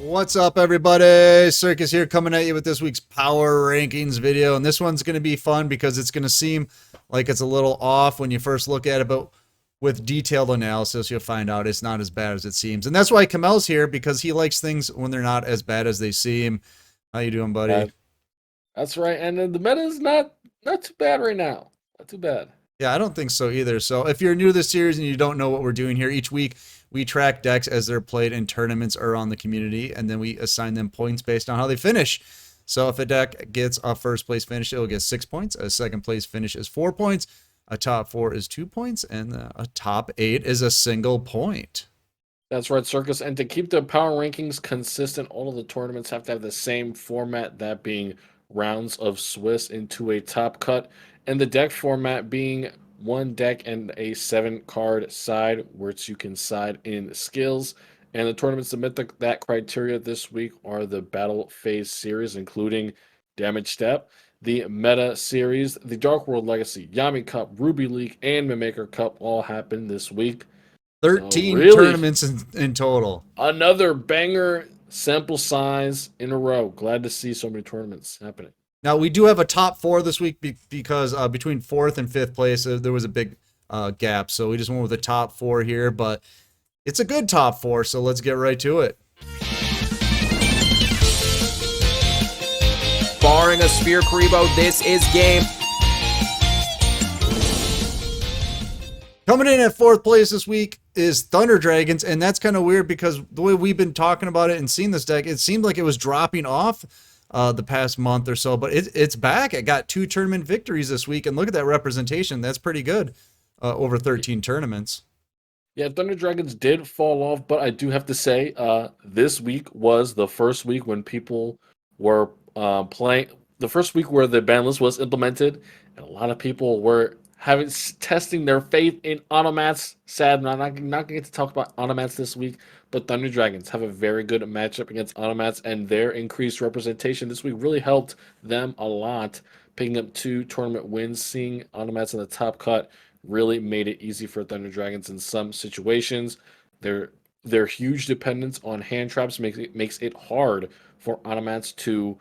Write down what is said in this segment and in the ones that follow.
What's up, everybody? Circus here, coming at you with this week's power rankings video. And this one's going to be fun because it's going to seem like it's a little off when you first look at it, but with detailed analysis, you'll find out it's not as bad as it seems. And that's why Kamel's here, because he likes things when they're not as bad as they seem. How you doing, buddy? That's right. And the meta is not too bad right now. Not too bad. Yeah, I don't think so either. So if you're new to this series and you don't know what we're doing here, each week we track decks as they're played in tournaments around the community, and then we assign them points based on how they finish. So if a deck gets a first place finish, it'll get 6 points. A second place finish is 4 points. A top 4 is 2 points, and a top 8 is a single point. That's right, Circus. And to keep the power rankings consistent, all of the tournaments have to have the same format, that being rounds of Swiss into a top cut, and the deck format being one deck and a 7-card side, which you can side in skills. And the tournaments that meet that criteria this week are the Battle Phase series, including Damage Step, the Meta series, the Dark World Legacy, Yami Cup, Ruby League, and Mimicker Cup all happen this week. 13 tournaments in total. Another banger sample size in a row. Glad to see so many tournaments happening. Now, we do have a top 4 this week because between 4th and 5th place, there was a big gap. So we just went with the top 4 here, but it's a good top 4, so let's get right to it. Barring a Sphere Karibo, this is game. Coming in at 4th place this week is Thunder Dragons, and that's kind of weird because the way we've been talking about it and seeing this deck, it seemed like it was dropping off the past month or so, but it's back. It got 2 tournament victories this week, and look at that representation. That's pretty good over 13 tournaments. Yeah, Thunder Dragons did fall off, but I do have to say this week was the first week when people were playing, the first week where the ban list was implemented, and a lot of people were testing their faith in Automats. Sad, I'm not going to get to talk about Automats this week, but Thunder Dragons have a very good matchup against Automats, and their increased representation this week really helped them a lot. Picking up 2 tournament wins, seeing Automats in the top cut really made it easy for Thunder Dragons in some situations. Their huge dependence on hand traps makes it hard for Automats to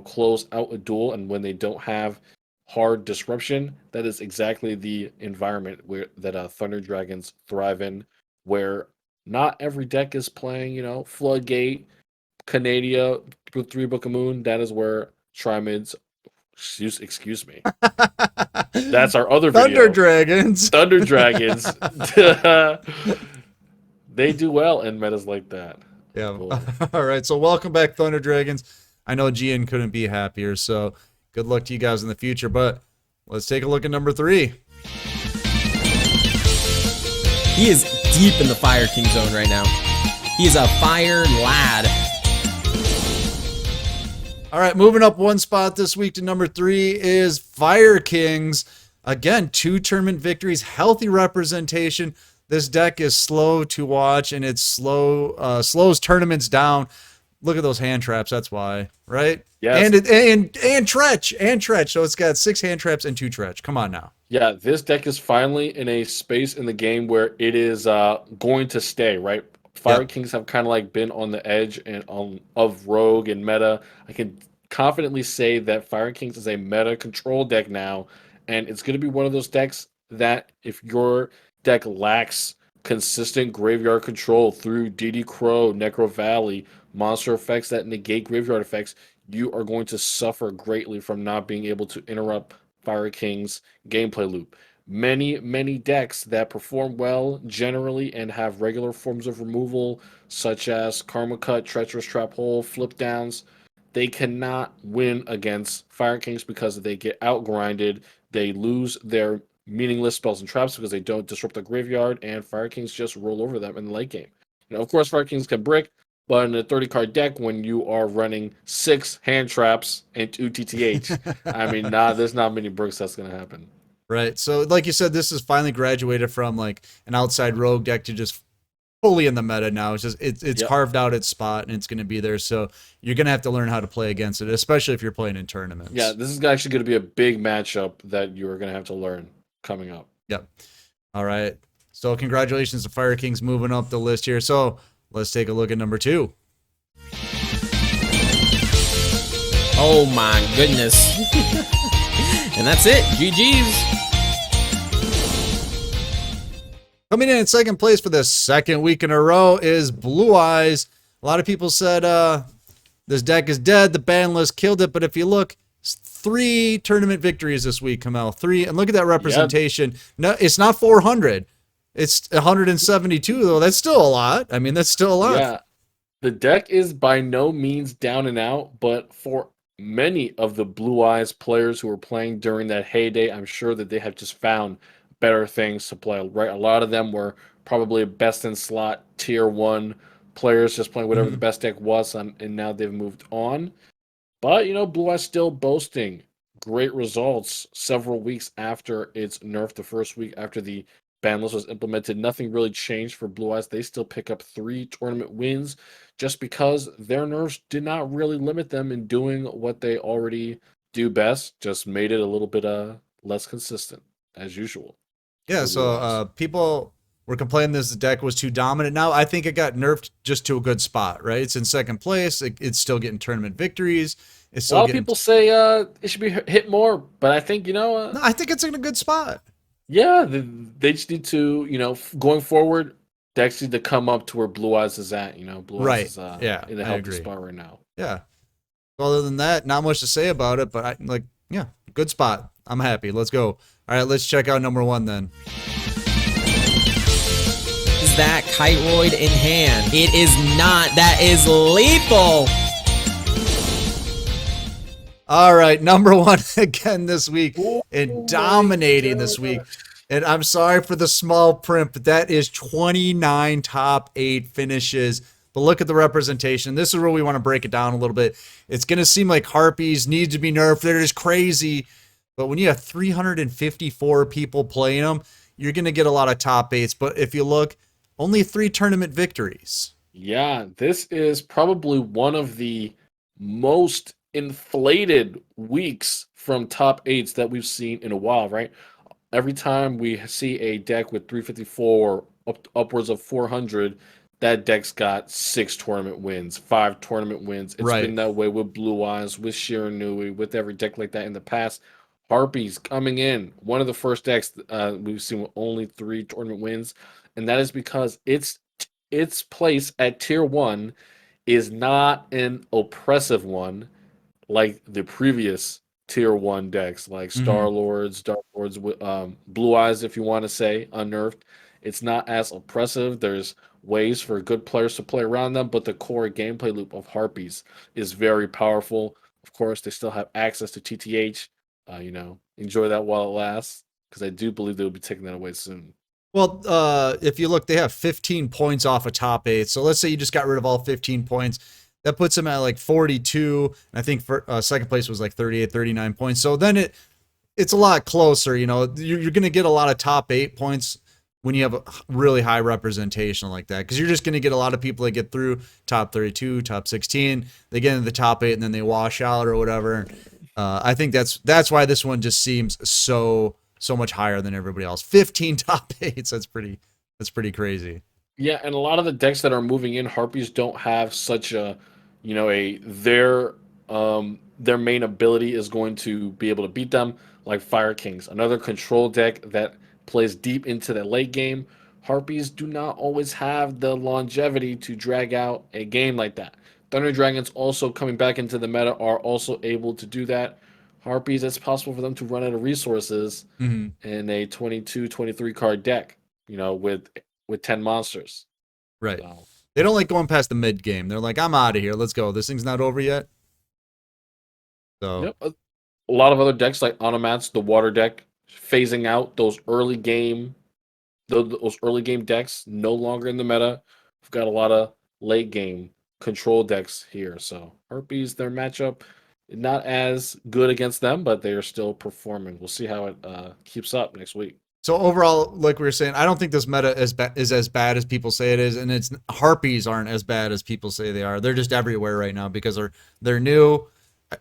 close out a duel, and when they don't have hard disruption, that is exactly the environment that Thunder Dragons thrive in, where not every deck is playing, Floodgate, Canadia, 3 Book of Moon. That is where Trimids, excuse me. That's our other video. Thunder Dragons. Thunder Dragons. They do well in metas like that. Yeah. All right. So welcome back, Thunder Dragons. I know Gian couldn't be happier, so good luck to you guys in the future, but let's take a look at number 3. He is deep in the Fire King zone right now. He is a fire lad. All right, moving up 1 spot this week to number 3 is Fire Kings. Again, 2 tournament victories, healthy representation. This deck is slow to watch, and it slows tournaments down. Look at those hand traps. That's why, right? Yeah. And Tretch. So it's got 6 hand traps and 2 Tretch. Come on now. Yeah, this deck is finally in a space in the game where it is going to stay, right? Fire Kings have kind of like been on the edge of Rogue and meta. I can confidently say that Fire Kings is a meta control deck now, and it's going to be one of those decks that if your deck lacks consistent graveyard control through DD Crow, Necro Valley, monster effects that negate graveyard effects, you are going to suffer greatly from not being able to interrupt Fire King's gameplay loop. Many decks that perform well generally and have regular forms of removal, such as Karma Cut, Treacherous Trap Hole, Flip Downs, they cannot win against Fire Kings because they get outgrinded. They lose their meaningless spells and traps because they don't disrupt the graveyard, and Fire Kings just roll over them in the late game. Of course, Fire Kings can brick, but in a 30-card deck, when you are running 6 hand traps and 2 TTH, I mean, there's not many bricks that's going to happen. Right. So, like you said, this is finally graduated from like an outside rogue deck to just fully in the meta now. It's just it's carved out its spot, and it's going to be there. So you're going to have to learn how to play against it, especially if you're playing in tournaments. Yeah, this is actually going to be a big matchup that you're going to have to learn coming up. Yep. All right. So congratulations to Fire Kings moving up the list here. So let's take a look at number 2. Oh my goodness. And that's it. GG's. Coming in second place for the second week in a row is Blue Eyes. A lot of people said this deck is dead. The ban list killed it. But if you look, 3 tournament victories this week, Kamel. 3. And look at that representation. Yep. No, it's not 400. It's 172, though. That's still a lot. I mean, that's still a lot. Yeah. The deck is by no means down and out, but for many of the Blue Eyes players who were playing during that heyday, I'm sure that they have just found better things to play. Right, a lot of them were probably best in slot tier 1 players, just playing whatever the best deck was, and now they've moved on. But Blue Eyes still boasting great results several weeks after its nerf. The first week after the ban list was implemented, nothing really changed for Blue Eyes. They still pick up 3 tournament wins just because their nerfs did not really limit them in doing what they already do best, just made it a little bit less consistent as usual. Yeah, so people were complaining this deck was too dominant. Now I think it got nerfed just to a good spot, right? It's in second place. It's still getting tournament victories. It's still a lot of people say it should be hit more, but I think no, I think it's in a good spot. Yeah, they just need to, going forward, decks need to come up to where Blue Eyes is at. Blue Eyes is in a healthy spot right now. Yeah. Other than that, not much to say about it, but good spot. I'm happy. Let's go. All right, let's check out number 1 then. Is that Kiteroid in hand? It is not. That is lethal. All right, number 1 again this week and dominating this week. And I'm sorry for the small print, but that is 29 top 8 finishes. But look at the representation. This is where we want to break it down a little bit. It's going to seem like Harpies need to be nerfed. They're just crazy. But when you have 354 people playing them, you're going to get a lot of top 8s. But if you look, only 3 tournament victories. Yeah, this is probably one of the most inflated weeks from top 8s that we've seen in a while, right? Every time we see a deck with 354 upwards of 400, that deck's got 6 tournament wins, 5 tournament wins. It's been that way with Blue Eyes, with Shiranui, with every deck like that in the past. Harpies coming in, one of the first decks we've seen with only 3 tournament wins, and that is because its place at tier 1 is not an oppressive one like the previous tier 1 decks, like Star Lords, Dark Lords, Blue Eyes, if you want to say, unnerved. It's not as oppressive. There's ways for good players to play around them, but the core gameplay loop of Harpies is very powerful. Of course, they still have access to TTH. Enjoy that while it lasts, because I do believe they'll be taking that away soon. Well, if you look, they have 15 points off a top 8. So let's say you just got rid of all 15 points. That puts them at like 42. And I think for second place was like 38, 39 points. So then it's a lot closer. You're going to get a lot of top 8 points when you have a really high representation like that, because you're just going to get a lot of people that get through top 32, top 16. They get into the top 8 and then they wash out or whatever. I think that's why this one just seems so much higher than everybody else. 15 top 8s. That's pretty crazy. Yeah, and a lot of the decks that are moving in, Harpies don't have such a, their main ability is going to be able to beat them, like Fire Kings, another control deck that plays deep into the late game. Harpies do not always have the longevity to drag out a game like that. Thunder Dragons also coming back into the meta are also able to do that. Harpies, it's possible for them to run out of resources in a 22, 23 card deck, with 10 monsters. Right. So. They don't like going past the mid game. They're like, I'm out of here. Let's go. This thing's not over yet. So yep. A lot of other decks like Onomats, the water deck, phasing out those early game decks, no longer in the meta. We've got a lot of late game control decks here. So Harpies, their matchup, not as good against them, but they are still performing. We'll see how it keeps up next week. So overall, like we were saying, I don't think this meta is as bad as people say it is, and Harpies aren't as bad as people say they are. They're just everywhere right now because they're new,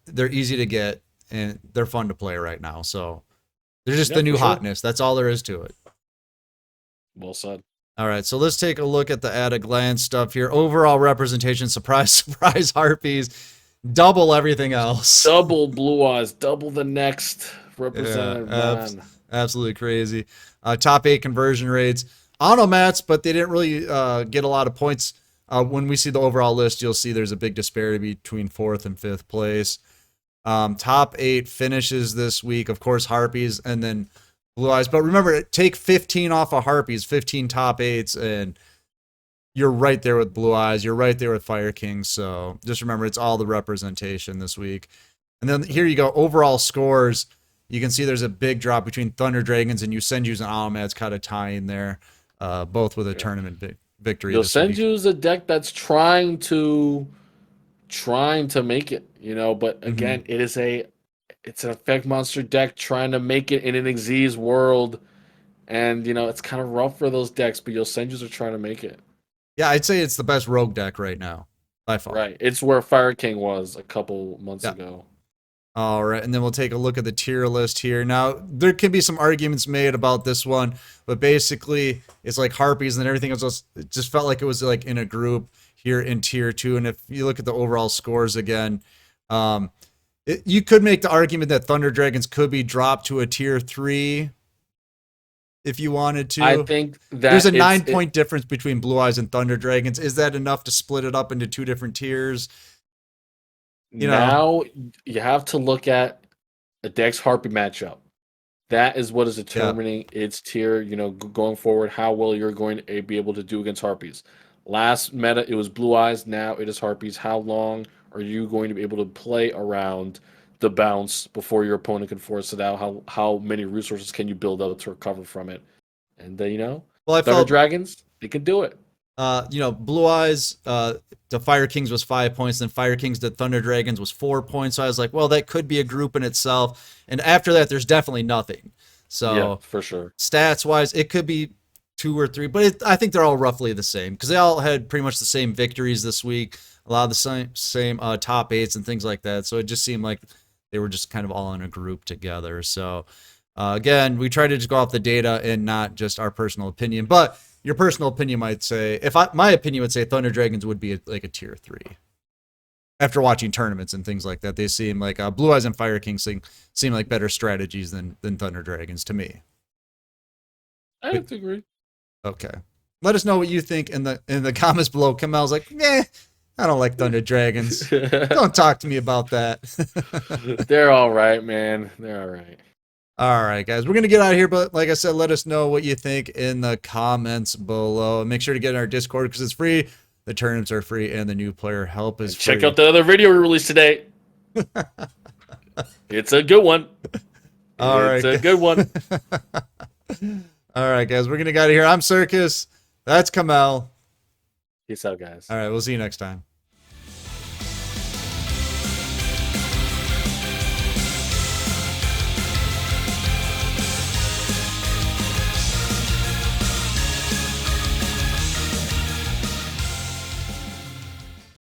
they're easy to get, and they're fun to play right now. So they're just the new hotness. That's all there is to it. Well said. All right, so let's take a look at the at a glance stuff here. Overall representation, surprise, surprise, Harpies. double everything else. Double Blue Eyes, double the next Yeah, representative, man. absolutely crazy. Top 8 conversion rates. Automats, but they didn't really get a lot of points. When we see the overall list, you'll see there's a big disparity between 4th and 5th place. Top 8 finishes this week, of course, Harpies and then Blue Eyes. But remember, take 15 off of Harpies, 15 top 8s, and you're right there with Blue Eyes. You're right there with Fire King. So just remember, it's all the representation this week. And then here you go, overall scores. You can see there's a big drop between Thunder Dragons and Yusenju's and Almats, kind of tying there, both with a tournament victory. Yosenju's a deck that's trying to make it, but again, it's an effect monster deck trying to make it in an Xyz world, and it's kind of rough for those decks, but Yosenju's are trying to make it. Yeah, I'd say it's the best rogue deck right now, by far. Right, it's where Fire King was a couple months ago. All right, and then we'll take a look at the tier list here. Now, there can be some arguments made about this one, but basically, it's like Harpies and everything else. It just felt like it was like in a group here in tier 2. And if you look at the overall scores again, you could make the argument that Thunder Dragons could be dropped to a tier 3 if you wanted to. I think that there's a 9-point difference between Blue Eyes and Thunder Dragons. Is that enough to split it up into 2 different tiers? Now you have to look at a deck's Harpy matchup. That is what is determining its tier, going forward, how well you're going to be able to do against Harpies. Last meta, it was Blue Eyes. Now it is Harpies. How long are you going to be able to play around the bounce before your opponent can force it out? How many resources can you build up to recover from it? And Thunder Dragons, they can do it. Blue Eyes to Fire Kings was 5 points, then Fire Kings to Thunder Dragons was 4 points. So I was like, well, that could be a group in itself. And after that, there's definitely nothing. So yeah, for sure. Stats wise, it could be 2 or 3, but I think they're all roughly the same because they all had pretty much the same victories this week. A lot of the same top 8s and things like that. So it just seemed like they were just kind of all in a group together. So again, we try to just go off the data and not just our personal opinion, but your personal opinion might say, my opinion would say Thunder Dragons would be like a tier 3. After watching tournaments and things like that, they seem like Blue Eyes and Fire King seem like better strategies than Thunder Dragons to me. I have to agree. Okay, let us know what you think in the comments below. Kamel's like, I don't like Thunder Dragons. Don't talk to me about that. They're all right, man. They're all right. All right, guys, we're going to get out of here. But like I said, let us know what you think in the comments below. And make sure to get in our Discord because it's free. The tournaments are free and the new player help is free. Check out the other video we released today. It's a good one. It's a good one. All right, guys, we're going to get out of here. I'm Circus. That's Kamel. Peace out, guys. All right, we'll see you next time.